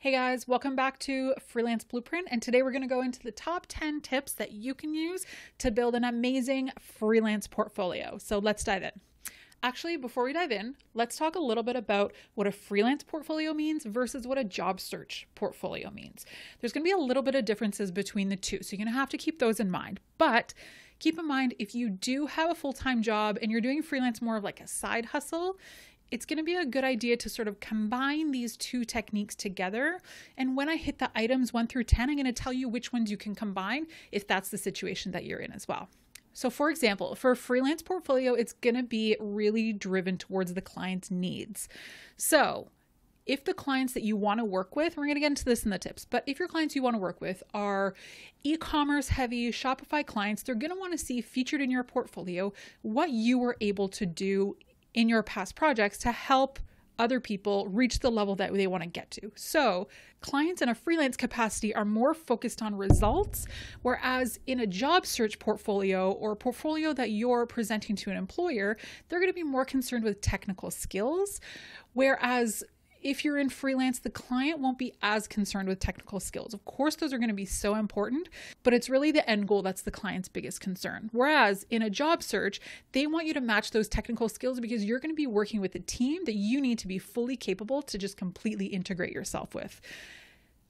Hey guys, welcome back to Freelance Blueprint, and today we're going to go into the top 10 tips that you can use to build an amazing freelance portfolio. So let's dive in. Actually, before we dive in, let's talk a little bit about what a freelance portfolio means versus what a job search portfolio means. There's going to be a little bit of differences between the two, so you're going to have to keep those in mind. But keep in mind, if you do have a full-time job and you're doing freelance more of like a side hustle, it's going to be a good idea to sort of combine these two techniques together. And when I hit the items 1 through 10, I'm going to tell you which ones you can combine if that's the situation that you're in as well. So for example, for a freelance portfolio, it's going to be really driven towards the client's needs. So if the clients that you want to work with, we're going to get into this in the tips, but if your clients you want to work with are e-commerce heavy Shopify clients, they're going to want to see featured in your portfolio what you were able to do in your past projects to help other people reach the level that they want to get to. So clients in a freelance capacity are more focused on results, whereas in a job search portfolio or a portfolio that you're presenting to an employer, they're going to be more concerned with technical skills. Whereas if you're in freelance, the client won't be as concerned with technical skills. Of course, those are going to be so important, but it's really the end goal that's the client's biggest concern. Whereas in a job search, they want you to match those technical skills because you're going to be working with a team that you need to be fully capable to just completely integrate yourself with.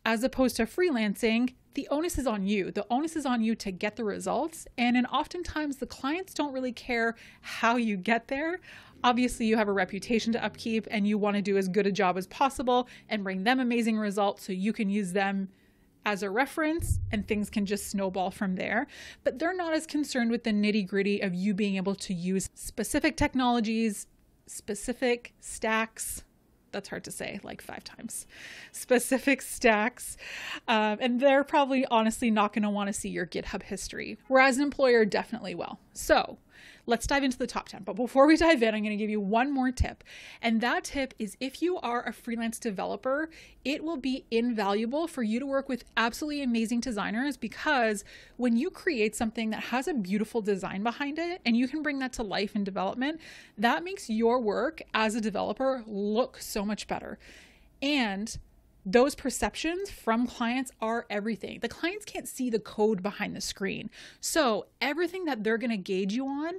As opposed to freelancing, the onus is on you. The onus is on you to get the results. And oftentimes the clients don't really care how you get there. Obviously, you have a reputation to upkeep and you want to do as good a job as possible and bring them amazing results so you can use them as a reference and things can just snowball from there. But they're not as concerned with the nitty-gritty of you being able to use specific technologies, specific stacks. That's hard to say like 5 times. Specific stacks. And they're probably honestly not going to want to see your GitHub history, whereas an employer definitely will. So let's dive into the top 10. But before we dive in, I'm going to give you one more tip. And that tip is if you are a freelance developer, it will be invaluable for you to work with absolutely amazing designers, because when you create something that has a beautiful design behind it and you can bring that to life in development, that makes your work as a developer look so much better. And those perceptions from clients are everything. The clients can't see the code behind the screen. So everything that they're going to gauge you on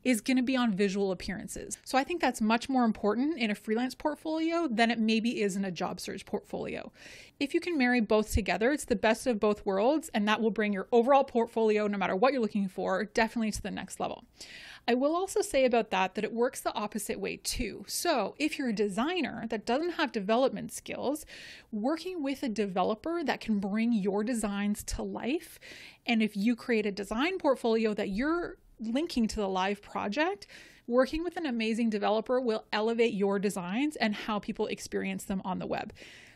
is going to be on visual appearances. So I think that's much more important in a freelance portfolio than it maybe is in a job search portfolio. If you can marry both together, it's the best of both worlds, and that will bring your overall portfolio, no matter what you're looking for, definitely to the next level. I will also say about that it works the opposite way too. So if you're a designer that doesn't have development skills, working with a developer that can bring your designs to life, and if you create a design portfolio that you're linking to the live project, working with an amazing developer will elevate your designs and how people experience them on the web.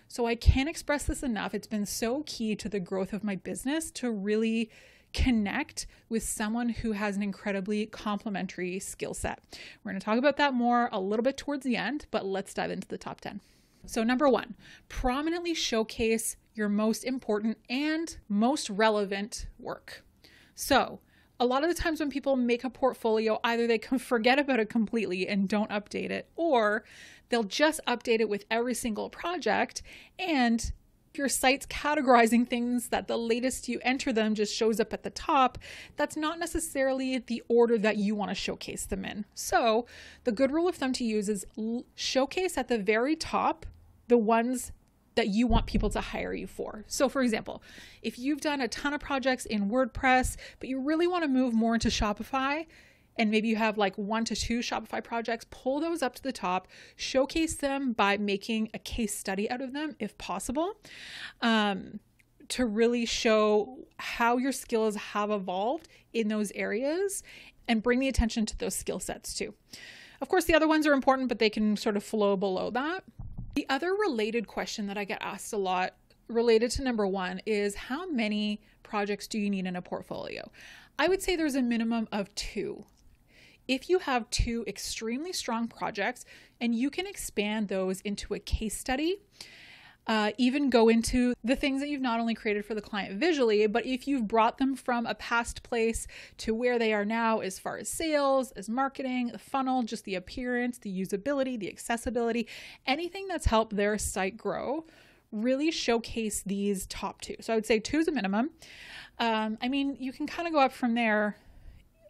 So I can't express this enough. It's been so key to the growth of my business to really connect with someone who has an incredibly complementary skill set. We're going to talk about that more a little bit towards the end, but let's dive into the top 10. So number 1, prominently showcase your most important and most relevant work. So a lot of the times when people make a portfolio, either they can forget about it completely and don't update it, or they'll just update it with every single project, and your site's categorizing things that the latest you enter them just shows up at the top. That's not necessarily the order that you want to showcase them in. So the good rule of thumb to use is showcase at the very top the ones that you want people to hire you for. So for example, if you've done a ton of projects in WordPress, but you really want to move more into Shopify, and maybe you have like 1 to 2 Shopify projects, pull those up to the top, showcase them by making a case study out of them if possible, to really show how your skills have evolved in those areas and bring the attention to those skill sets too. Of course, the other ones are important, but they can sort of flow below that. The other related question that I get asked a lot related to number 1 is how many projects do you need in a portfolio? I would say there's a minimum of 2. If you have 2 extremely strong projects and you can expand those into a case study, even go into the things that you've not only created for the client visually, but if you've brought them from a past place to where they are now as far as sales, as marketing, the funnel, just the appearance, the usability, the accessibility, anything that's helped their site grow, really showcase these top two. So I would say 2 is a minimum. I mean, you can kind of go up from there.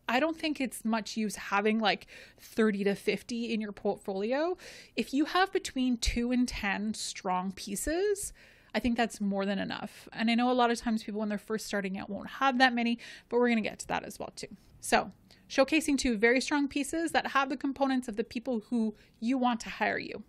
I don't think it's much use having like 30 to 50 in your portfolio. If you have between 2 and 10 strong pieces, I think that's more than enough. And I know a lot of times people when they're first starting out won't have that many, but we're going to get to that as well too. So showcasing 2 very strong pieces that have the components of the people who you want to hire you.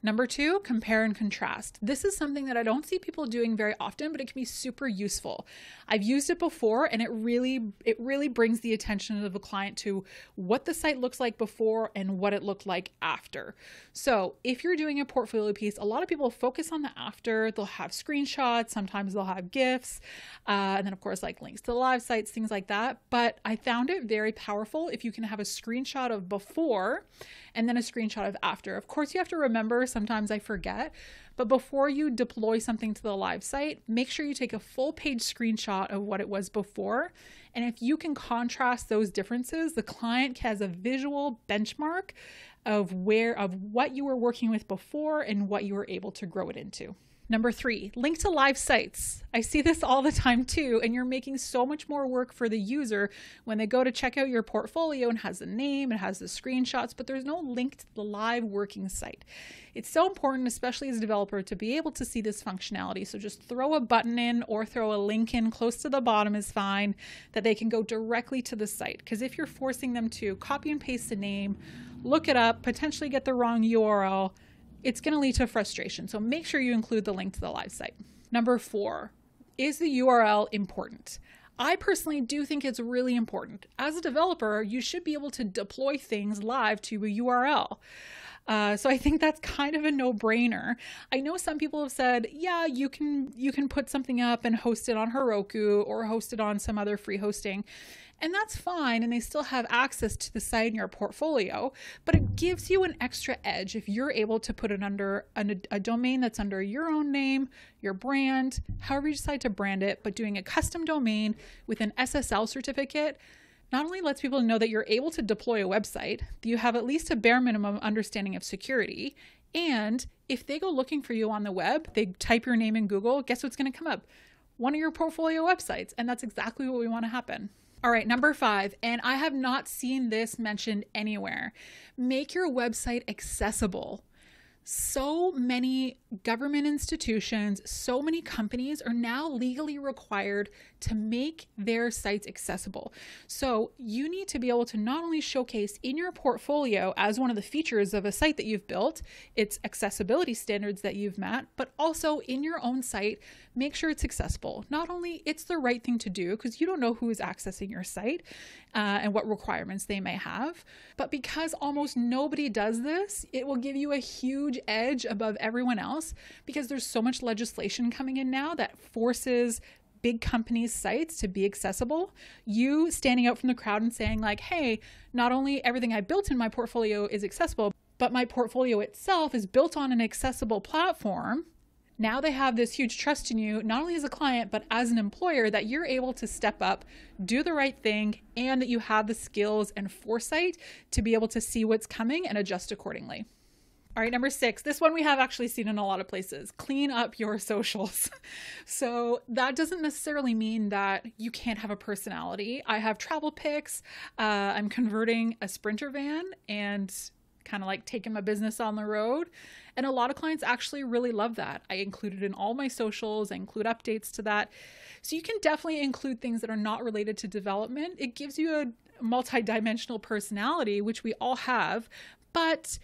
Number 2, compare and contrast. This is something that I don't see people doing very often, but it can be super useful. I've used it before, and it really brings the attention of the client to what the site looks like before and what it looked like after. So if you're doing a portfolio piece, a lot of people focus on the after. They'll have screenshots, sometimes they'll have GIFs, and then of course like links to the live sites, things like that. But I found it very powerful if you can have a screenshot of before and then a screenshot of after. Of course, you have to remember, sometimes I forget, but before you deploy something to the live site, make sure you take a full page screenshot of what it was before. And if you can contrast those differences, the client has a visual benchmark of what you were working with before and what you were able to grow it into. Number 3, link to live sites. I see this all the time too, and you're making so much more work for the user when they go to check out your portfolio and has the name, it has the screenshots, but there's no link to the live working site. It's so important, especially as a developer, to be able to see this functionality. So just throw a button in or throw a link in close to the bottom is fine, that they can go directly to the site. Because if you're forcing them to copy and paste the name, look it up, potentially get the wrong URL, it's going to lead to frustration. So make sure you include the link to the live site. Number 4, is the URL important? I personally do think it's really important. As a developer, you should be able to deploy things live to a URL. So I think that's kind of a no-brainer. I know some people have said, yeah, you can put something up and host it on Heroku or host it on some other free hosting. And that's fine, and they still have access to the site in your portfolio, but it gives you an extra edge if you're able to put it under a domain that's under your own name, your brand, however you decide to brand it, but doing a custom domain with an SSL certificate not only lets people know that you're able to deploy a website, that you have at least a bare minimum understanding of security, and if they go looking for you on the web, they type your name in Google, guess what's going to come up? One of your portfolio websites, and that's exactly what we want to happen. All right, number 5, and I have not seen this mentioned anywhere. Make your website accessible. So many government institutions, so many companies are now legally required to make their sites accessible. So you need to be able to not only showcase in your portfolio as one of the features of a site that you've built, its accessibility standards that you've met, but also in your own site, make sure it's accessible. Not only it's the right thing to do because you don't know who is accessing your site and what requirements they may have, but because almost nobody does this, it will give you a huge edge above everyone else because there's so much legislation coming in now that forces big companies' sites to be accessible. You standing out from the crowd and saying like, hey, not only everything I built in my portfolio is accessible, but my portfolio itself is built on an accessible platform. Now they have this huge trust in you, not only as a client, but as an employer, that you're able to step up, do the right thing, and that you have the skills and foresight to be able to see what's coming and adjust accordingly. All right, number 6, this one we have actually seen in a lot of places. Clean up your socials. So that doesn't necessarily mean that you can't have a personality. I have travel pics. I'm converting a Sprinter van and kind of like taking my business on the road. And a lot of clients actually really love that. I include it in all my socials. I include updates to that. So you can definitely include things that are not related to development. It gives you a multi-dimensional personality, which we all have. But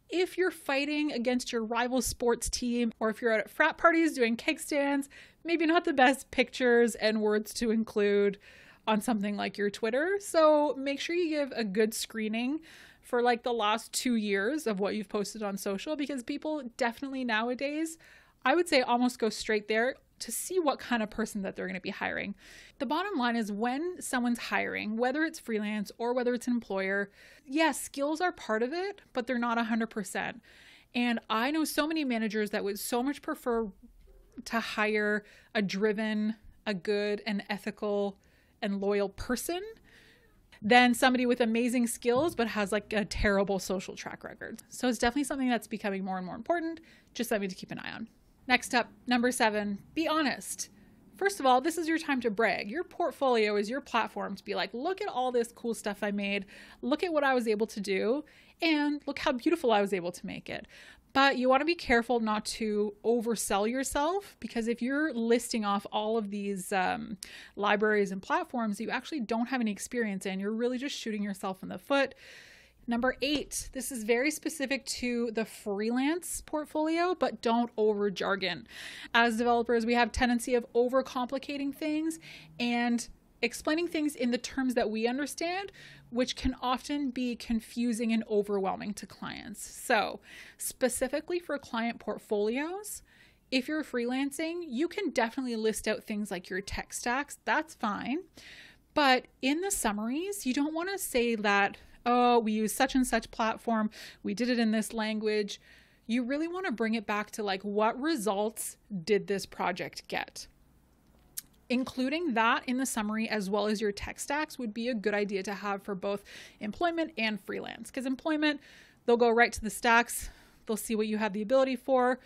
if you're fighting against your rival sports team, or if you're at frat parties doing keg stands, maybe not the best pictures and words to include on something like your Twitter. So make sure you give a good screening for like the last 2 years of what you've posted on social, because people definitely nowadays, I would say almost go straight there to see what kind of person that they're going to be hiring. The bottom line is when someone's hiring, whether it's freelance or whether it's an employer, yes, skills are part of it, but they're not 100%. And I know so many managers that would so much prefer to hire a driven, a good and ethical and loyal person than somebody with amazing skills but has like a terrible social track record. So it's definitely something that's becoming more and more important. Just something to keep an eye on. Next up, number 7, be honest. First of all, this is your time to brag. Your portfolio is your platform to be like, look at all this cool stuff I made. Look at what I was able to do. And look how beautiful I was able to make it. But you want to be careful not to oversell yourself, because if you're listing off all of these libraries and platforms you actually don't have any experience in, you're really just shooting yourself in the foot. Number 8, this is very specific to the freelance portfolio, but don't over jargon. As developers, we have tendency of overcomplicating things and explaining things in the terms that we understand, which can often be confusing and overwhelming to clients. So specifically for client portfolios, if you're freelancing, you can definitely list out things like your tech stacks. That's fine. But in the summaries, you don't want to say that, oh, we use such and such platform, we did it in this language. You really want to bring it back to like, what results did this project get? Including that in the summary as well as your tech stacks would be a good idea to have for both employment and freelance. Because employment, they'll go right to the stacks. They'll see what you have the ability for.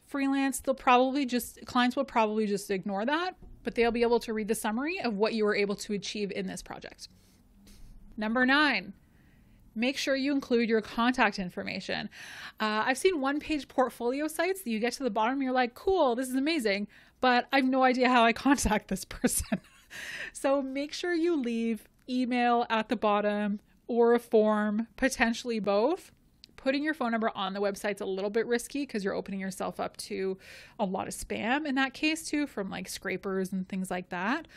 Freelance, clients will probably just ignore that, but they'll be able to read the summary of what you were able to achieve in this project. Number 9, make sure you include your contact information. I've seen one-page portfolio sites that you get to the bottom, you're like, cool, this is amazing, but I have no idea how I contact this person. So make sure you leave email at the bottom or a form, potentially both. Putting your phone number on the website's a little bit risky because you're opening yourself up to a lot of spam in that case too, from like scrapers and things like that.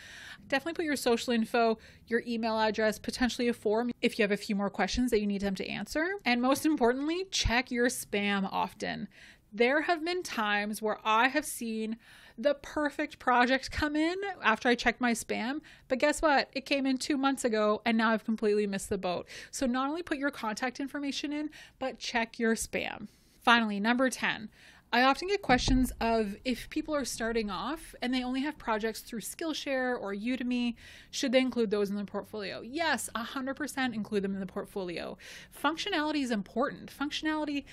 Definitely put your social info, your email address, potentially a form if you have a few more questions that you need them to answer. And most importantly, check your spam often. There have been times where I have seen the perfect project come in after I checked my spam, but guess what? It came in 2 months ago and now I've completely missed the boat. So not only put your contact information in, but check your spam. Finally, number 10, I often get questions of if people are starting off and they only have projects through Skillshare or Udemy, should they include those in the portfolio? Yes, 100% include them in the portfolio. Functionality is important. Functionality,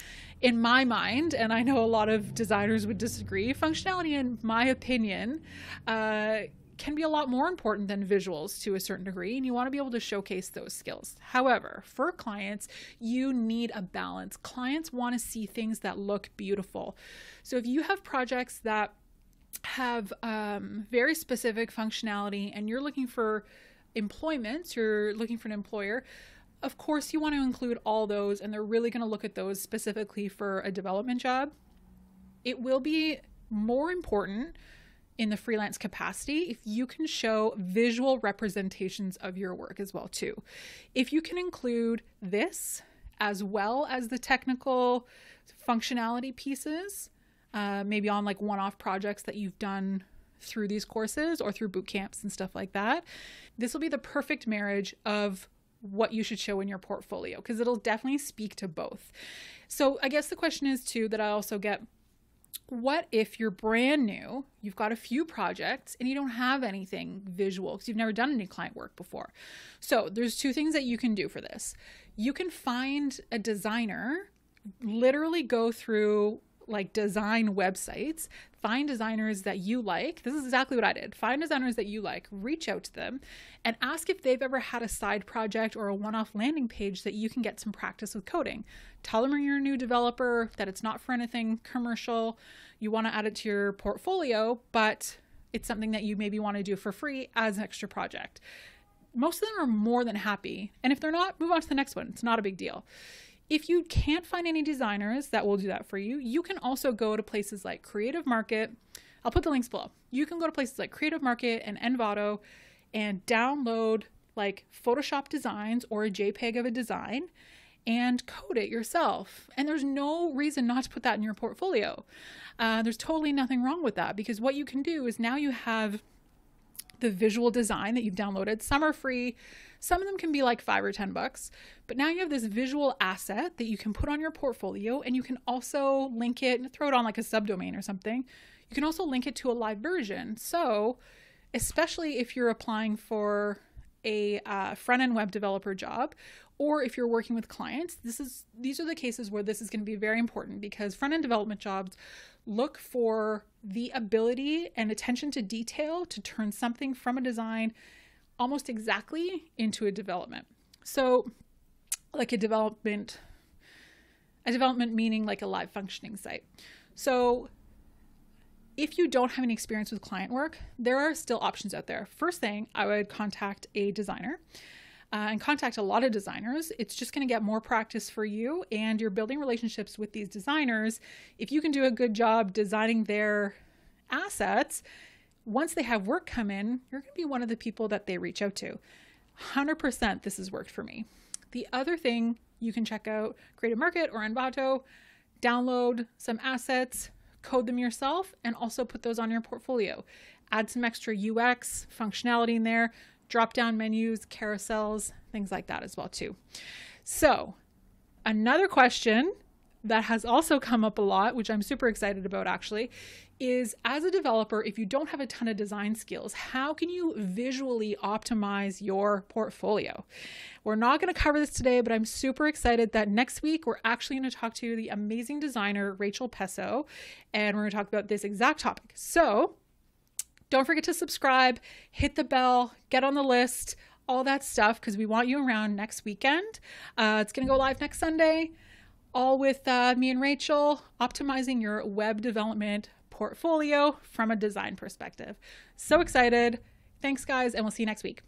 in my mind, and I know a lot of designers would disagree, functionality, in my opinion, can be a lot more important than visuals to a certain degree, and you want to be able to showcase those skills. However, for clients, you need a balance. Clients want to see things that look beautiful. So if you have projects that have very specific functionality and you're looking for employment, you're looking for an employer, of course you want to include all those, and they're really going to look at those specifically for a development job. It will be more important in the freelance capacity if you can show visual representations of your work as well too. If you can include this as well as the technical functionality pieces, maybe on like one-off projects that you've done through these courses or through boot camps and stuff like that, this will be the perfect marriage of what you should show in your portfolio, because it'll definitely speak to both. So I guess the question is too that I also get, what if you're brand new, you've got a few projects and you don't have anything visual because you've never done any client work before? So there's 2 things that you can do for this. You can find a designer, literally go through like design websites, find designers that you like. This is exactly what I did. Find designers that you like, reach out to them and ask if they've ever had a side project or a one-off landing page that you can get some practice with coding. Tell them you're a new developer, that it's not for anything commercial. You want to add it to your portfolio, but it's something that you maybe want to do for free as an extra project. Most of them are more than happy. And if they're not, move on to the next one. It's not a big deal. If you can't find any designers that will do that for you, you can also go to places like Creative Market. I'll put the links below. You can go to places like Creative Market and Envato and download like Photoshop designs or a JPEG of a design and code it yourself. And there's no reason not to put that in your portfolio. There's totally nothing wrong with that, because what you can do is now you have the visual design that you've downloaded. Some are free. Some of them can be like $5 or $10, but now you have this visual asset that you can put on your portfolio, and you can also link it and throw it on like a subdomain or something. You can also link it to a live version. So especially if you're applying for a front-end web developer job, or if you're working with clients, these are the cases where this is going to be very important, because front-end development jobs look for the ability and attention to detail to turn something from a design almost exactly into a development. So like a development meaning like a live functioning site. So if you don't have any experience with client work, there are still options out there. First thing, I would contact a designer and contact a lot of designers. It's just going to get more practice for you, and you're building relationships with these designers. If you can do a good job designing their assets, once they have work come in, you're going to be one of the people that they reach out to. 100% this has worked for me. The other thing, you can check out Creative Market or Envato, download some assets, code them yourself, and also put those on your portfolio. Add some extra UX functionality in there, drop down menus, carousels, things like that as well too. So another question that has also come up a lot, which I'm super excited about actually, is as a developer, if you don't have a ton of design skills, how can you visually optimize your portfolio? We're not going to cover this today, but I'm super excited that next week we're actually going to talk to the amazing designer, Rachel Pesso, and we're going to talk about this exact topic. So don't forget to subscribe, hit the bell, get on the list, all that stuff, because we want you around next weekend. It's going to go live next Sunday, all with me and Rachel, optimizing your web development portfolio from a design perspective. So excited. Thanks, guys, and we'll see you next week.